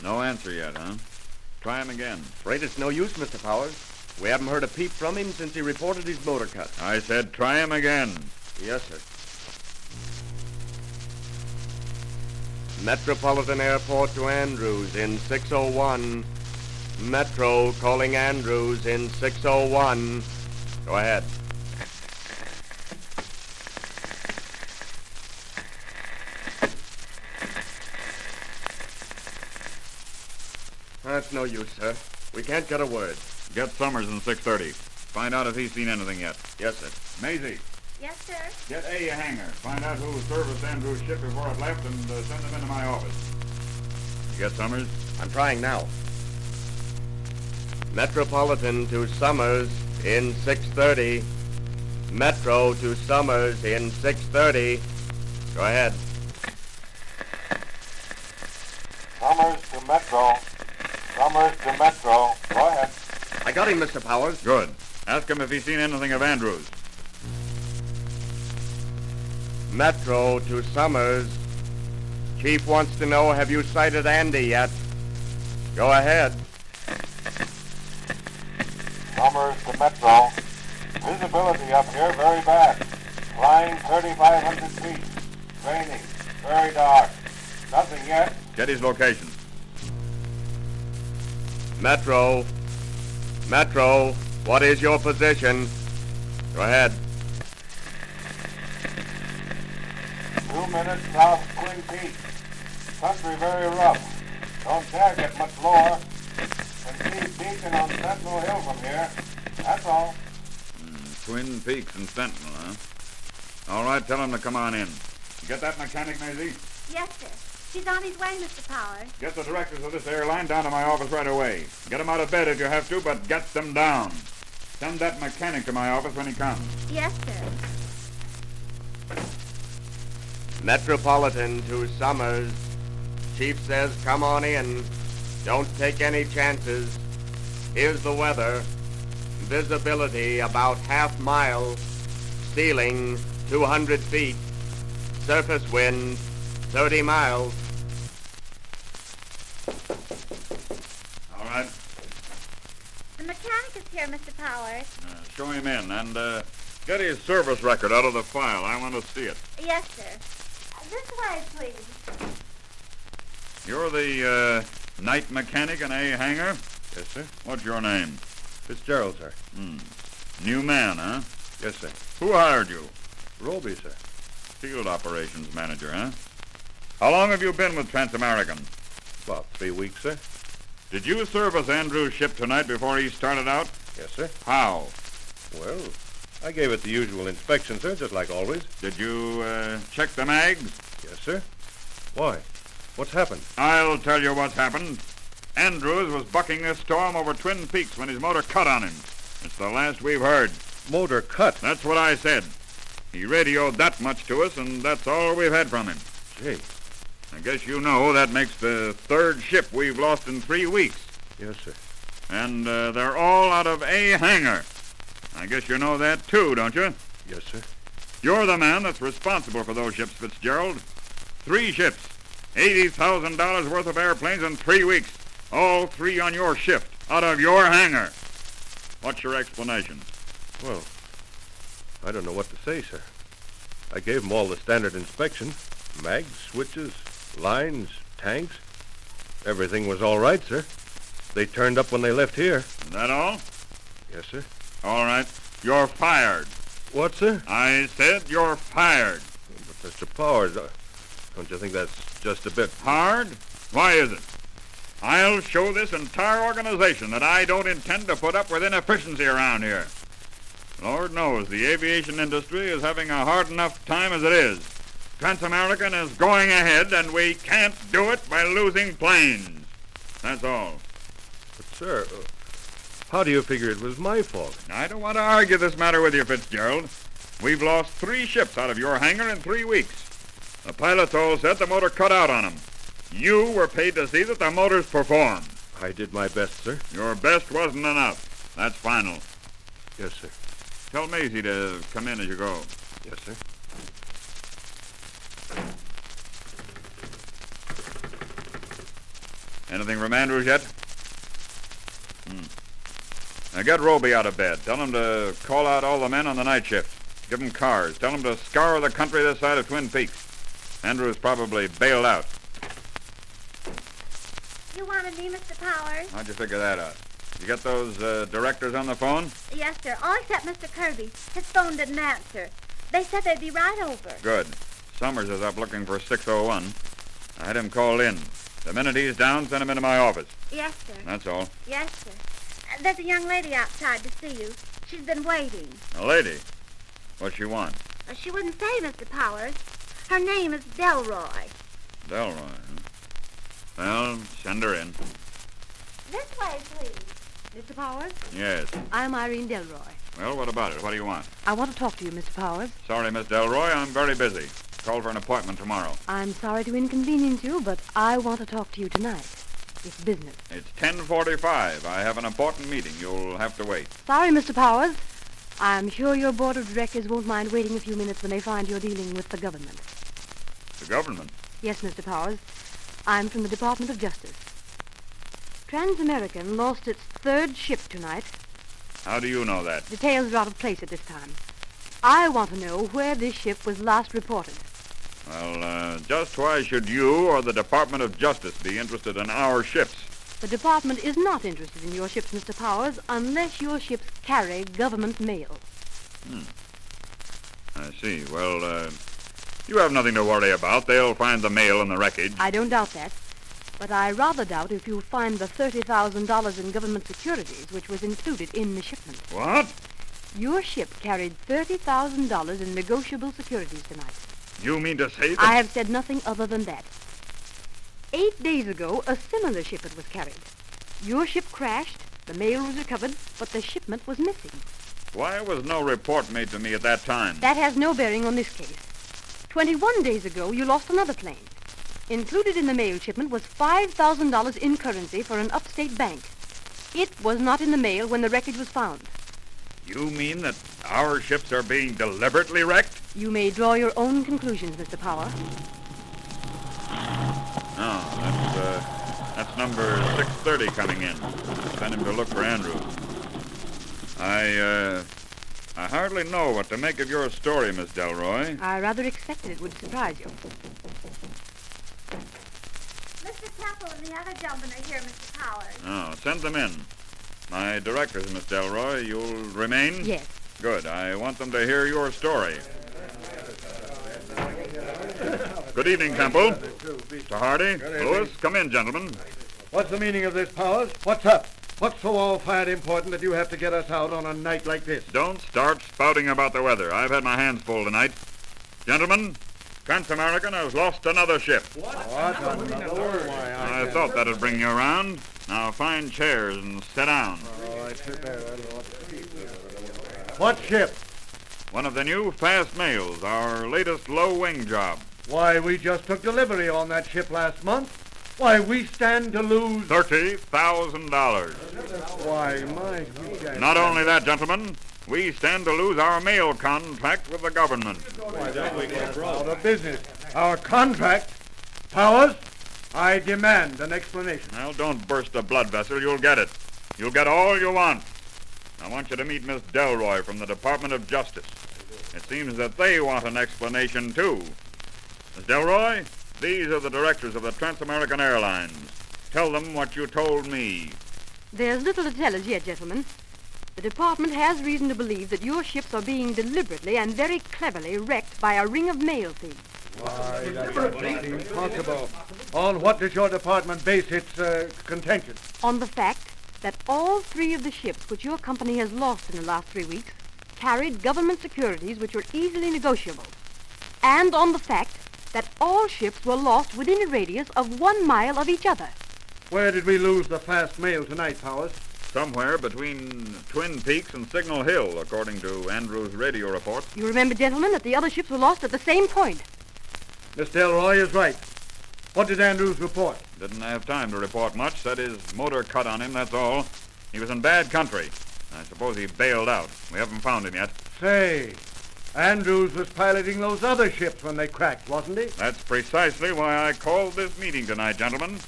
No answer yet, huh? Try him again. Afraid it's no use, Mr. Powers. We haven't heard a peep from him since he reported his motor cut. I said try him again. Yes, sir. Metropolitan Airport to Andrews in 601. Metro calling Andrews in 601. Go ahead. That's no use, sir. We can't get a word. Get Summers in 630. Find out if he's seen anything yet. Yes, sir. Maisie, Yes, sir. get A hangar. Find out who serviced Andrew's ship before it left and send them into my office. You get Summers? I'm trying now. Metropolitan to Summers in 630. Metro to Summers in 630. Go ahead. Summers to Metro. Summers to Metro. Go ahead. I got him, Mr. Powers. Good. Ask him if he's seen anything of Andrews. Metro to Summers. Chief wants to know, have you sighted Andy yet? Go ahead. Summers to Metro. Visibility up here very bad. Flying 3,500 feet. Raining. Very dark. Nothing yet. Get his location. Metro. Metro, what is your position? Go ahead. 2 minutes south of Twin Peaks. Country very rough. Don't dare get much lower. And see beacon on Sentinel Hill from here. That's all. Twin Peaks and Sentinel, huh? All right, tell him to come on in. You get that mechanic, Maisie? Yes, sir. He's on his way, Mr. Powers. Get the directors of this airline down to my office right away. Get them out of bed if you have to, but get them down. Send that mechanic to my office when he comes. Yes, sir. Metropolitan to Summers. Chief says come on in. Don't take any chances. Here's the weather. Visibility about half mile. Ceiling 200 feet. Surface wind 30 miles. All right. The mechanic is here, Mr. Powers. Show him in and get his service record out of the file. I want to see it. Yes, sir. This way, please. You're the night mechanic in A hangar? Yes, sir. What's your name? Fitzgerald, sir. New man, huh? Yes, sir. Who hired you? Roby, sir. Field operations manager, huh? How long have you been with Transamerican? About 3 weeks, sir. Did you service Andrew's ship tonight before he started out? Yes, sir. How? Well, I gave it the usual inspection, sir, just like always. Did you check the mags? Yes, sir. Why? What's happened? I'll tell you what's happened. Andrews was bucking this storm over Twin Peaks when his motor cut on him. It's the last we've heard. Motor cut? That's what I said. He radioed that much to us, and that's all we've had from him. Gee. I guess you know that makes the third ship we've lost in 3 weeks. Yes, sir. And they're all out of A hangar. I guess you know that too, don't you? Yes, sir. You're the man that's responsible for those ships, Fitzgerald. 3 ships, $80,000 worth of airplanes in 3 weeks. All 3 on your shift, out of your hangar. What's your explanation? Well, I don't know what to say, sir. I gave them all the standard inspection. Mags, switches, lines, tanks. Everything was all right, sir. They turned up when they left here. Is that all? Yes, sir. All right. You're fired. What, sir? I said you're fired. But Mr. Powers, don't you think that's just a bit... Hard? Why is it? I'll show this entire organization that I don't intend to put up with inefficiency around here. Lord knows the aviation industry is having a hard enough time as it is. Transamerican is going ahead, and we can't do it by losing planes. That's all. But, sir, how do you figure it was my fault? I don't want to argue this matter with you, Fitzgerald. We've lost 3 ships out of your hangar in 3 weeks. The pilots all said the motor cut out on them. You were paid to see that the motors performed. I did my best, sir. Your best wasn't enough. That's final. Yes, sir. Tell Maisie to come in as you go. Yes, sir. Anything from Andrews yet? Now get Roby out of bed. Tell him to call out all the men on the night shift. Give them cars. Tell them to scour the country this side of Twin Peaks. Andrews probably bailed out. You wanted me, Mr. Powers? How'd you figure that out? You get those directors on the phone? Yes, sir. All except Mr. Kirby. His phone didn't answer. They said they'd be right over. Good. Summers is up looking for 601. I had him called in. The minute he's down, send him into my office. Yes, sir. That's all. Yes, sir. There's a young lady outside to see you. She's been waiting. A lady? What she want? She wouldn't say, Mr. Powers. Her name is Delroy. Delroy, huh? Well, send her in. This way, please. Mr. Powers, Yes. I'm Irene Delroy. Well, what about it? What do you want? I want to talk to you, Mr. Powers. Sorry, Miss Delroy, I'm very busy. Call for an appointment tomorrow. I'm sorry to inconvenience you, but I want to talk to you tonight. It's business. It's 10:45. I have an important meeting. You'll have to wait. Sorry, Mr. Powers. I'm sure your board of directors won't mind waiting a few minutes when they find you're dealing with the government. The government? Yes, Mr. Powers. I'm from the Department of Justice. Trans-American lost its third ship tonight. How do you know that? Details are out of place at this time. I want to know where this ship was last reported. Well, just why should you or the Department of Justice be interested in our ships? The department is not interested in your ships, Mr. Powers, unless your ships carry government mail. I see. Well, you have nothing to worry about. They'll find the mail in the wreckage. I don't doubt that. But I rather doubt if you'll find the $30,000 in government securities, which was included in the shipment. What? Your ship carried $30,000 in negotiable securities tonight. You mean to say that... I have said nothing other than that. 8 days ago, a similar shipment was carried. Your ship crashed, the mail was recovered, but the shipment was missing. Why was no report made to me at that time? That has no bearing on this case. 21 days ago, you lost another plane. Included in the mail shipment was $5,000 in currency for an upstate bank. It was not in the mail when the wreckage was found. You mean that our ships are being deliberately wrecked? You may draw your own conclusions, Mr. Power. No, that's number 630 coming in. Send him to look for Andrews. I hardly know what to make of your story, Miss Delroy. I rather expected it would surprise you. Mr. Temple and the other gentlemen are here, Mr. Powers. Oh, send them in. My directors, Miss Delroy, you'll remain? Yes. Good. I want them to hear your story. Good evening, Temple. Mr. Hardy, Lewis, come in, gentlemen. What's the meaning of this, Powers? What's up? What's so all-fired important that you have to get us out on a night like this? Don't start spouting about the weather. I've had my hands full tonight. Gentlemen, Trans-American has lost another ship. What? Another word? I thought that'd bring you around. Now find chairs and sit down. What ship? One of the new fast mails, our latest low-wing job. Why, we just took delivery on that ship last month. Why, we stand to lose... $30,000. Why, my... Not only that, gentlemen, we stand to lose our mail contract with the government. Out of business. Our contract? Powers, I demand an explanation. Well, don't burst a blood vessel. You'll get it. You'll get all you want. I want you to meet Miss Delroy from the Department of Justice. It seems that they want an explanation, too. Miss Delroy, these are the directors of the Trans-American Airlines. Tell them what you told me. There's little to tell as yet, gentlemen. The department has reason to believe that your ships are being deliberately and very cleverly wrecked by a ring of mail thieves. Why, that's impossible. On what does your department base its contention? On the fact that all 3 of the ships which your company has lost in the last 3 weeks carried government securities which were easily negotiable. And on the fact that all ships were lost within a radius of 1 mile of each other. Where did we lose the fast mail tonight, Powers? Somewhere between Twin Peaks and Signal Hill, according to Andrews' radio report. You remember, gentlemen, that the other ships were lost at the same point. Miss Delroy is right. What did Andrews report? Didn't have time to report much. Said his motor cut on him, that's all. He was in bad country. I suppose he bailed out. We haven't found him yet. Say, Andrews was piloting those other ships when they cracked, wasn't he? That's precisely why I called this meeting tonight, gentlemen.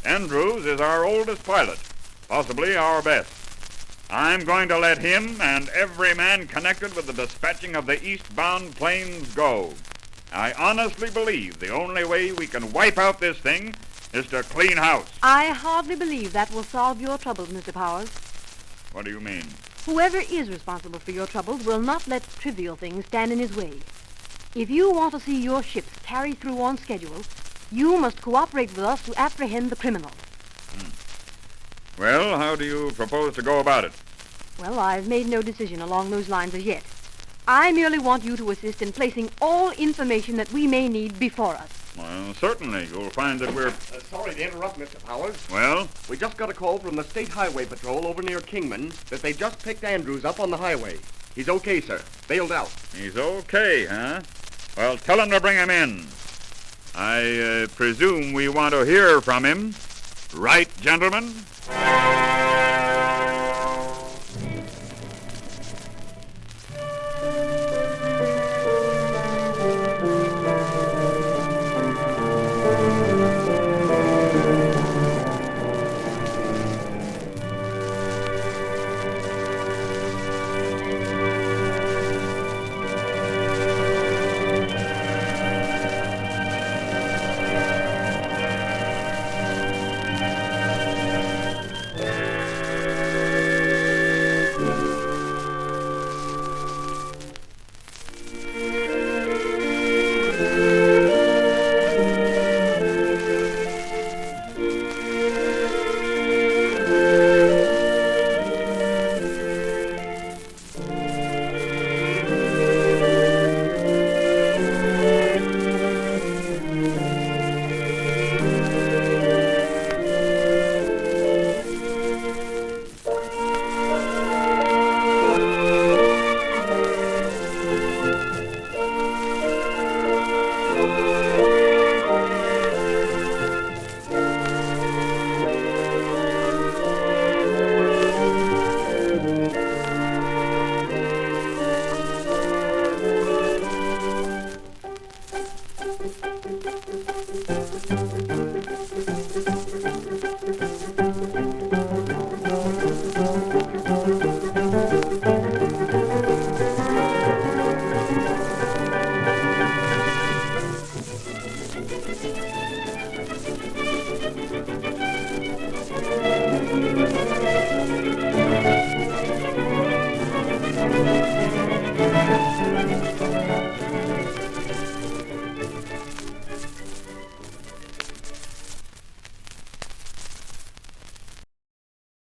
Andrews is our oldest pilot, possibly our best. I'm going to let him and every man connected with the dispatching of the eastbound planes go. I honestly believe the only way we can wipe out this thing is to clean house. I hardly believe that will solve your troubles, Mr. Powers. What do you mean? Whoever is responsible for your troubles will not let trivial things stand in his way. If you want to see your ships carry through on schedule, you must cooperate with us to apprehend the criminal. Well, how do you propose to go about it? Well, I've made no decision along those lines as yet. I merely want you to assist in placing all information that we may need before us. Well, certainly. You'll find that we're... Sorry to interrupt, Mr. Powers. Well? We just got a call from the State Highway Patrol over near Kingman that they just picked Andrews up on the highway. He's okay, sir. Bailed out. He's okay, huh? Well, tell him to bring him in. I presume we want to hear from him. Right, gentlemen?